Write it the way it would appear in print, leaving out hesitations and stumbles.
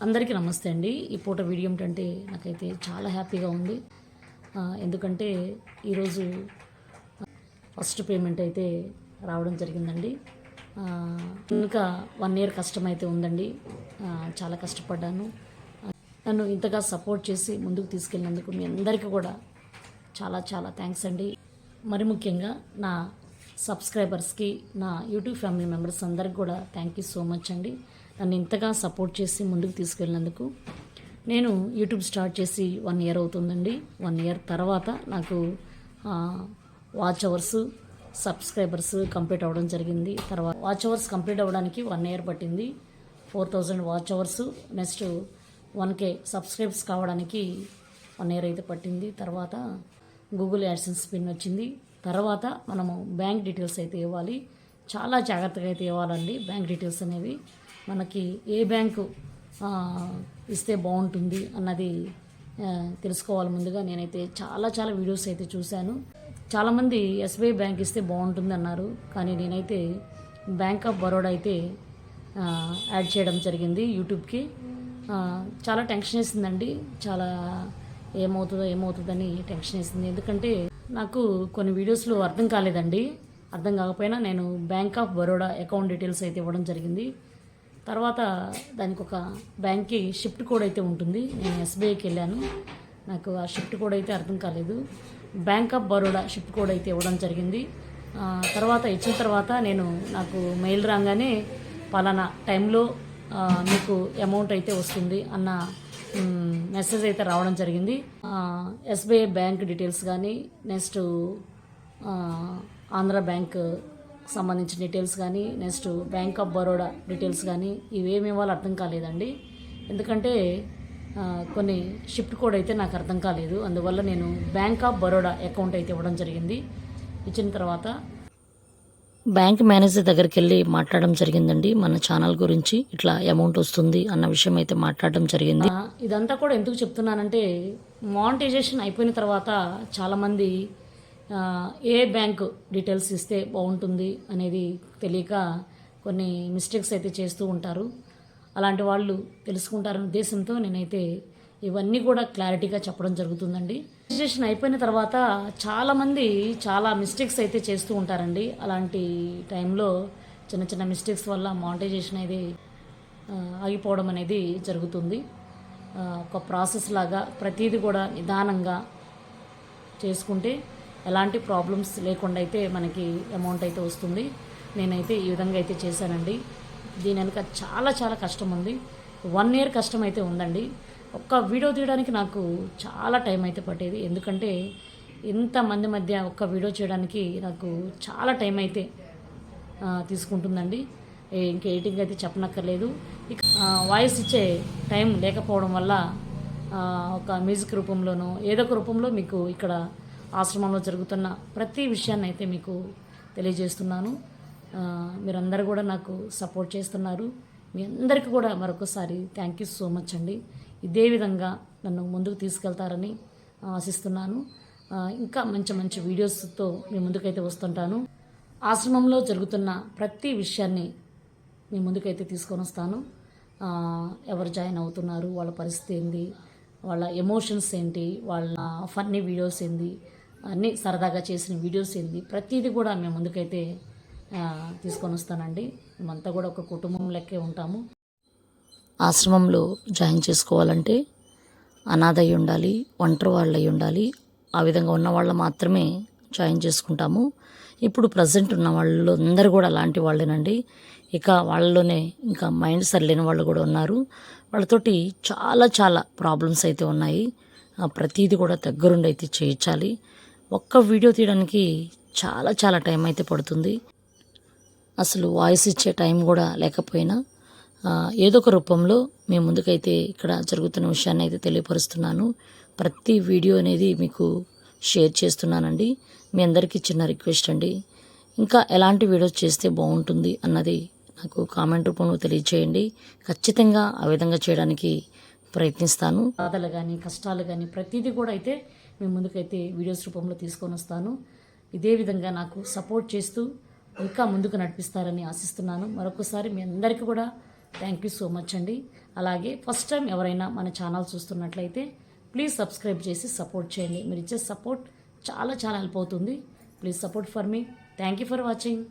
అందరికీ నమస్తే అండి. ఈ పూట వీడియో ఏమిటంటే నాకైతే చాలా హ్యాపీగా ఉంది. ఎందుకంటే ఈరోజు ఫస్ట్ పేమెంట్ అయితే రావడం జరిగిందండి. ఇంకా 1 ఇయర్ కష్టం అయితే ఉందండి. చాలా కష్టపడ్డాను. నన్ను ఇంతగా సపోర్ట్ చేసి ముందుకు తీసుకెళ్ళినందుకు మీ అందరికీ కూడా చాలా చాలా థ్యాంక్స్ అండి. మరి ముఖ్యంగా నా సబ్స్క్రైబర్స్కి, నా యూట్యూబ్ ఫ్యామిలీ మెంబర్స్ అందరికి కూడా థ్యాంక్ యూ సో మచ్ అండి. నన్ను ఇంతగా సపోర్ట్ చేసి ముందుకు తీసుకెళ్ళినందుకు. నేను యూట్యూబ్ స్టార్ట్ చేసి 1 ఇయర్ అవుతుందండి. 1 ఇయర్ తర్వాత నాకు వాచ్ అవర్స్, సబ్స్క్రైబర్స్ కంప్లీట్ అవ్వడం జరిగింది. తర్వాత వాచ్ అవర్స్ కంప్లీట్ అవ్వడానికి 1 ఇయర్ పట్టింది. 4000 watch hours, next 1K subscribes కావడానికి 1 ఇయర్ అయితే పట్టింది. తర్వాత గూగుల్ యాడ్సెన్స్ పిన్ వచ్చింది. తర్వాత మనము బ్యాంక్ డీటెయిల్స్ అయితే ఇవ్వాలి. చాలా జాగ్రత్తగా అయితే ఇవ్వాలండి. బ్యాంక్ డీటెయిల్స్ అనేవి మనకి ఏ బ్యాంకు ఇస్తే బాగుంటుంది అన్నది తెలుసుకోవాలి. ముందుగా నేనైతే చాలా వీడియోస్ అయితే చూశాను. చాలామంది ఎస్బీఐ బ్యాంక్ ఇస్తే బాగుంటుంది అన్నారు, కానీ నేనైతే బ్యాంక్ ఆఫ్ బరోడా అయితే యాడ్ చేయడం జరిగింది యూట్యూబ్కి. చాలా టెన్షన్ వేసిందండి. చాలా ఏమవుతుందని టెన్షన్ వేసింది. ఎందుకంటే నాకు కొన్ని వీడియోస్లో అర్థం కాలేదండి. అర్థం కాకపోయినా నేను bank of Baroda account details అయితే ఇవ్వడం జరిగింది. తర్వాత దానికి ఒక బ్యాంక్కి షిఫ్ట్ కోడ్ అయితే ఉంటుంది. నేను ఎస్బీఐకి వెళ్ళాను. నాకు ఆ షిఫ్ట్ కోడ్ అయితే అర్థం కాలేదు. Bank of Baroda shift code అయితే ఇవ్వడం జరిగింది. తర్వాత ఇచ్చిన తర్వాత నాకు మెయిల్ రాగానే పలానా టైంలో మీకు అమౌంట్ అయితే వస్తుంది అన్న మెసేజ్ అయితే రావడం జరిగింది. ఎస్బీఐ బ్యాంక్ డీటెయిల్స్ కానీ, నెక్స్ట్ ఆంధ్ర బ్యాంక్ సంబంధించిన డీటెయిల్స్ కానీ, next bank of Baroda details కానీ ఇవేమి ఇవ్వాలో అర్థం కాలేదండి. ఎందుకంటే కొన్ని షిఫ్ట్ కోడ్ అయితే నాకు అర్థం కాలేదు. అందువల్ల నేను బ్యాంక్ ఆఫ్ బరోడా అకౌంట్ అయితే ఇవ్వడం జరిగింది. ఇచ్చిన తర్వాత బ్యాంక్ మేనేజర్ దగ్గరికి వెళ్ళి మాట్లాడడం జరిగిందండి. మన ఛానల్ గురించి ఇట్లా అమౌంట్ వస్తుంది అన్న విషయం అయితే మాట్లాడడం జరిగింది. ఇదంతా కూడా ఎందుకు చెప్తున్నానంటే, మానిటైజేషన్ అయిపోయిన తర్వాత చాలామంది ఏ బ్యాంకు డీటెయిల్స్ ఇస్తే బాగుంటుంది అనేది తెలియక కొన్ని మిస్టేక్స్ అయితే చేస్తూ ఉంటారు. అలాంటి వాళ్ళు తెలుసుకుంటారనే ఉద్దేశంతో నేనైతే ఇవన్నీ కూడా క్లారిటీగా చెప్పడం జరుగుతుందండి. రిజిస్ట్రేషన్ అయిపోయిన తర్వాత చాలామంది చాలా మిస్టేక్స్ అయితే చేస్తూ ఉంటారండి. అలాంటి టైంలో చిన్న మిస్టేక్స్ వల్ల మానిటైజేషన్ అనేది ఆగిపోవడం అనేది జరుగుతుంది. ఒక ప్రాసెస్ లాగా ప్రతిదీ కూడా నిదానంగా చేసుకుంటే ఎలాంటి ప్రాబ్లమ్స్ లేకుండా అయితే మనకి అమౌంట్ అయితే వస్తుంది. నేనైతే ఈ విధంగా అయితే చేశానండి. దీని వెనుక చాలా కష్టం ఉంది. 1 ఇయర్ కష్టం అయితే ఉందండి. ఒక్క వీడియో తీయడానికి నాకు చాలా టైం అయితే పట్టేది. ఎందుకంటే ఇంతమంది మధ్య ఒక్క వీడియో చేయడానికి నాకు చాలా టైం అయితే తీసుకుంటుందండి. ఇంకా ఎడిటింగ్ అయితే చెప్పనక్కర్లేదు. ఇక వాయిస్ ఇచ్చే టైం లేకపోవడం వల్ల ఒక మ్యూజిక్ రూపంలోనో ఏదో ఒక రూపంలో మీకు ఇక్కడ ఆశ్రమంలో జరుగుతున్న ప్రతి విషయాన్ని అయితే మీకు తెలియజేస్తున్నాను. మీరందరూ కూడా నాకు సపోర్ట్ చేస్తున్నారు. మీ అందరికీ కూడా మరొకసారి థ్యాంక్ యూ సో మచ్ అండి. ఇదే విధంగా నన్ను ముందుకు తీసుకెళ్తారని ఆశిస్తున్నాను. ఇంకా మంచి వీడియోస్తో మీ ముందుకైతే వస్తుంటాను. ఆశ్రమంలో జరుగుతున్న ప్రతి విషయాన్ని మీ ముందుకైతే తీసుకొని వస్తాను. ఎవరు జాయిన్ అవుతున్నారు, వాళ్ళ పరిస్థితి ఏంది, వాళ్ళ ఎమోషన్స్ ఏంటి, వాళ్ళ ఫన్నీ వీడియోస్ ఏంది, అన్నీ సరదాగా చేసిన వీడియోస్ ఏంది, ప్రతిదీ కూడా మేము ముందుకైతే తీసుకొని వస్తానండి. మేమంతా కూడా ఒక కుటుంబం లెక్కే ఉంటాము. ఆశ్రమంలో జాయిన్ చేసుకోవాలంటే అనాథ అయి ఉండాలి, ఒంటరి వాళ్ళు అయి ఉండాలి. ఆ విధంగా ఉన్న వాళ్ళు మాత్రమే జాయిన్ చేసుకుంటాము. ఇప్పుడు ప్రజెంట్ ఉన్న వాళ్ళు అందరూ కూడా అలాంటి వాళ్ళేనండి. ఇక వాళ్ళలోనే ఇంకా మైండ్ సరిలేని వాళ్ళు కూడా ఉన్నారు. వాళ్ళతోటి చాలా ప్రాబ్లమ్స్ అయితే ఉన్నాయి. ప్రతిదీ కూడా దగ్గరుండి అయితే చేయించాలి. ఒక్క వీడియో తీయడానికి చాలా టైం అయితే పడుతుంది. అసలు వాయిస్ ఇచ్చే టైం కూడా లేకపోయినా ఏదో ఒక రూపంలో మీ ముందుకైతే ఇక్కడ జరుగుతున్న విషయాన్ని అయితే తెలియపరుస్తున్నాను. ప్రతి వీడియో అనేది మీకు షేర్ చేస్తున్నానండి. మీ అందరికీ చిన్న రిక్వెస్ట్ అండి, ఇంకా ఎలాంటి వీడియోస్ చేస్తే బాగుంటుంది అన్నది నాకు కామెంట్ రూపంలో తెలియచేయండి. ఖచ్చితంగా ఆ విధంగా చేయడానికి ప్రయత్నిస్తాను. బాధలు కానీ కష్టాలు కానీ ప్రతిదీ కూడా అయితే మీ ముందుకైతే వీడియోస్ రూపంలో తీసుకొని వస్తాను. ఇదే విధంగా నాకు సపోర్ట్ చేస్తూ ఇంకా ముందుకు నడిపిస్తారని ఆశిస్తున్నాను. మరొకసారి మీ అందరికీ కూడా థ్యాంక్ యూ సో మచ్ అండి. అలాగే ఫస్ట్ టైం ఎవరైనా మన ఛానల్ చూస్తున్నట్లయితే ప్లీజ్ సబ్స్క్రైబ్ చేసి సపోర్ట్ చేయండి. మీరు ఇచ్చే సపోర్ట్ చాలా చాలా హెల్ప్ అవుతుంది. Please support for me. Thank you for watching.